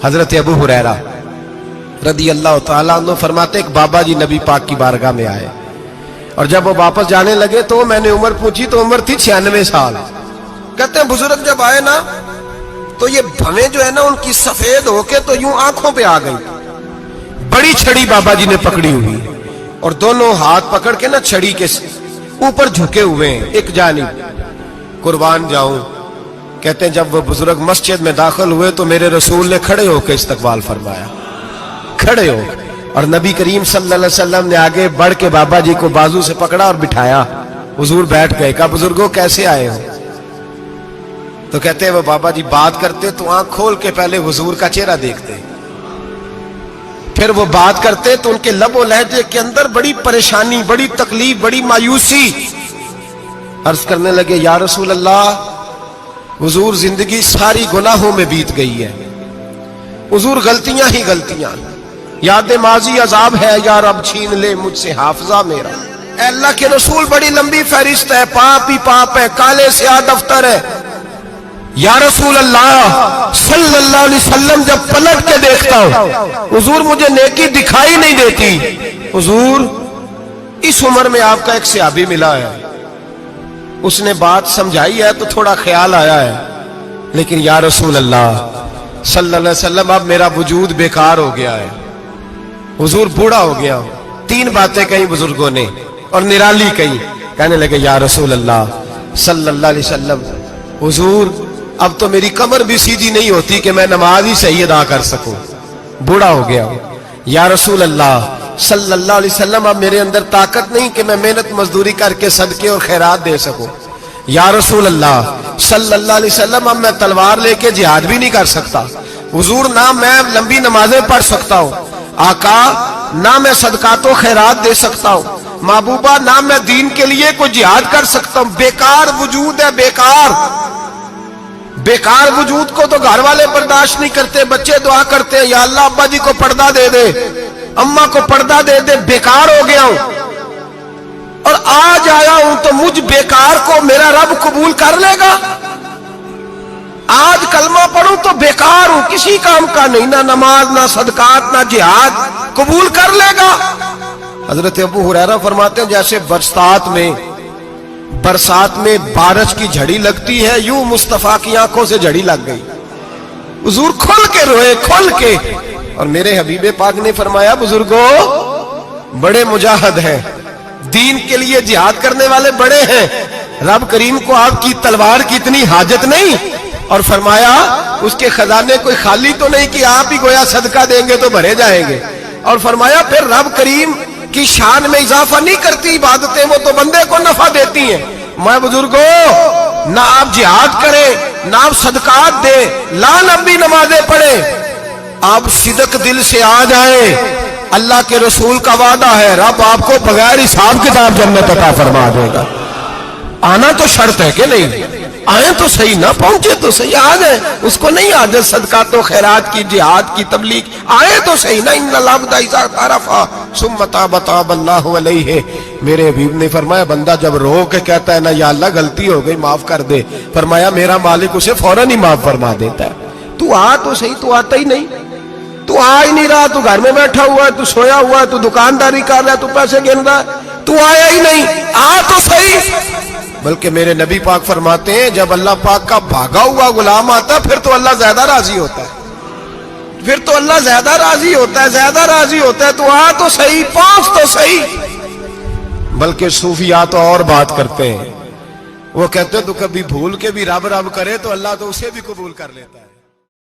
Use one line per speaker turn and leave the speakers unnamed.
حضرت ابو ہریرہ رضی اللہ تعالیٰ عنہ فرماتے ایک بابا جی نبی پاک کی بارگاہ میں آئے اور جب وہ واپس جانے لگے تو میں نے عمر پوچھی تو عمر تھی 96 سال. کہتے ہیں بزرگ جب آئے نا تو یہ بھویں جو ہے نا ان کی سفید ہو کے تو یوں آنکھوں پہ آ گئی. بڑی چھڑی بابا جی نے پکڑی ہوئی اور دونوں ہاتھ پکڑ کے نا چھڑی کے اوپر جھکے ہوئے ہیں ایک جانب. قربان جاؤں. کہتے ہیں جب وہ بزرگ مسجد میں داخل ہوئے تو میرے رسول نے کھڑے ہو کے استقبال فرمایا, کھڑے ہو, اور نبی کریم صلی اللہ علیہ وسلم نے آگے بڑھ کے بابا جی کو بازو سے پکڑا اور بٹھایا. حضور بیٹھ گئے. کہا بزرگوں کیسے آئے ہو؟ تو کہتے ہیں وہ بابا جی بات کرتے تو آنکھ کھول کے پہلے حضور کا چہرہ دیکھتے, پھر وہ بات کرتے تو ان کے لب و لہجے کے اندر بڑی پریشانی, بڑی تکلیف, بڑی مایوسی. عرض کرنے لگے یا رسول اللہ, حضور زندگی ساری گناہوں میں بیت گئی ہے, حضور غلطیاں ہی غلطیاں, یاد ماضی عذاب ہے, یا رب چھین لے مجھ سے حافظہ میرا. اے اللہ کے رسول بڑی لمبی فہرست ہے, پاپ ہی پاپ ہے, کالے سیاہ دفتر ہے. یا رسول اللہ صلی اللہ علیہ وسلم جب پلٹ کے دیکھتا ہوں حضور مجھے نیکی دکھائی نہیں دیتی. حضور اس عمر میں آپ کا ایک صحابی ملا ہے, اس نے بات سمجھائی ہے تو تھوڑا خیال آیا ہے, لیکن یا رسول اللہ صلی اللہ علیہ وسلم اب میرا وجود بیکار ہو گیا ہے, حضور بوڑھا ہو گیا ہوں. 3 باتیں کہیں بزرگوں نے اور نرالی کہیں. کہنے لگے یا رسول اللہ صلی اللہ علیہ وسلم, حضور اب تو میری کمر بھی سیدھی نہیں ہوتی کہ میں نماز ہی صحیح ادا کر سکوں, بوڑھا ہو گیا ہوں. یا رسول اللہ صلی اللہ علیہ وسلم اب میرے اندر طاقت نہیں کہ میں محنت مزدوری کر کے صدقے اور خیرات دے سکوں. یا رسول اللہ صلی اللہ علیہ وسلم اب میں تلوار لے کے جہاد بھی نہیں کر سکتا. حضور نہ میں لمبی نمازیں پڑھ سکتا ہوں, آقا نہ میں صدقات و خیرات دے سکتا ہوں, محبوبہ نہ میں دین کے لیے کوئی جہاد کر سکتا ہوں. بیکار وجود ہے, بیکار. بیکار وجود کو تو گھر والے برداشت نہیں کرتے, بچے دعا کرتے ہیں یا اللہ ابا جی کو پردہ دے دے, اماں کو پردہ دے دے. بیکار ہو گیا ہوں اور آج آیا ہوں تو مجھ بیکار کو میرا رب قبول کر لے گا. آج کلمہ پڑھوں تو بیکار ہوں, کسی کام کا نہیں, نہ نماز نہ صدقات نہ جہاد, قبول کر لے گا. حضرت ابو ہریرہ فرماتے ہیں جیسے برسات میں بارش کی جھڑی لگتی ہے, یوں مصطفیٰ کی آنکھوں سے جھڑی لگ گئی. حضور کھل کے روئے, کھل کے. اور میرے حبیب پاک نے فرمایا بزرگوں بڑے مجاہد ہیں, دین کے لیے جہاد کرنے والے بڑے ہیں, رب کریم کو آپ کی تلوار کی اتنی حاجت نہیں. اور فرمایا اس کے خزانے کوئی خالی تو نہیں کہ آپ ہی گویا صدقہ دیں گے تو بھرے جائیں گے. اور فرمایا پھر رب کریم کی شان میں اضافہ نہیں کرتی عبادتیں, وہ تو بندے کو نفع دیتی ہیں. میں بزرگوں نہ آپ جہاد کریں نہ آپ صدقات دیں, لا لمبی نمازیں پڑھیں, آپ صدق دل سے آ جائیں. اللہ کے رسول کا وعدہ ہے رب آپ کو بغیر حساب کتاب جنت عطا فرما دے گا. آنا تو شرط ہے کہ نہیں, آئیں تو صحیح, نہ پہنچے تو صحیح, آ جائیں. اس کو نہیں عادت صدقات و خیرات کی, جہاد کی, تبلیغ, آئیں تو صحیح نا. ان العبد اذا اعترف ثم تاب تاب اللہ علیہ. میرے حبیب نے فرمایا بندہ جب رو کے کہتا ہے نا یا اللہ غلطی ہو گئی معاف کر دے, فرمایا میرا مالک اسے فوراً ہی معاف فرما دیتا ہے. تو آ تو صحیح, تو آتا ہی نہیں, تو آ ہی نہیں رہا, تو گھر میں بیٹھا ہوا ہے, تو سویا ہوا ہے, تو دکانداری کر رہا ہے, تو پیسے گن رہا ہے, تو آیا ہی نہیں, آ تو صحیح. بلکہ میرے نبی پاک فرماتے ہیں جب اللہ پاک کا بھاگا ہوا غلام آتا ہے پھر تو اللہ زیادہ راضی ہوتا ہے, پھر تو اللہ زیادہ راضی ہوتا ہے, زیادہ راضی ہوتا ہے. تو آ تو صحیح, پہنچ تو صحیح. بلکہ صوفیات اور بات کرتے ہیں, وہ کہتے ہیں تو کبھی بھول کے بھی رب رب کرے تو اللہ تو اسے بھی قبول کر لیتا ہے.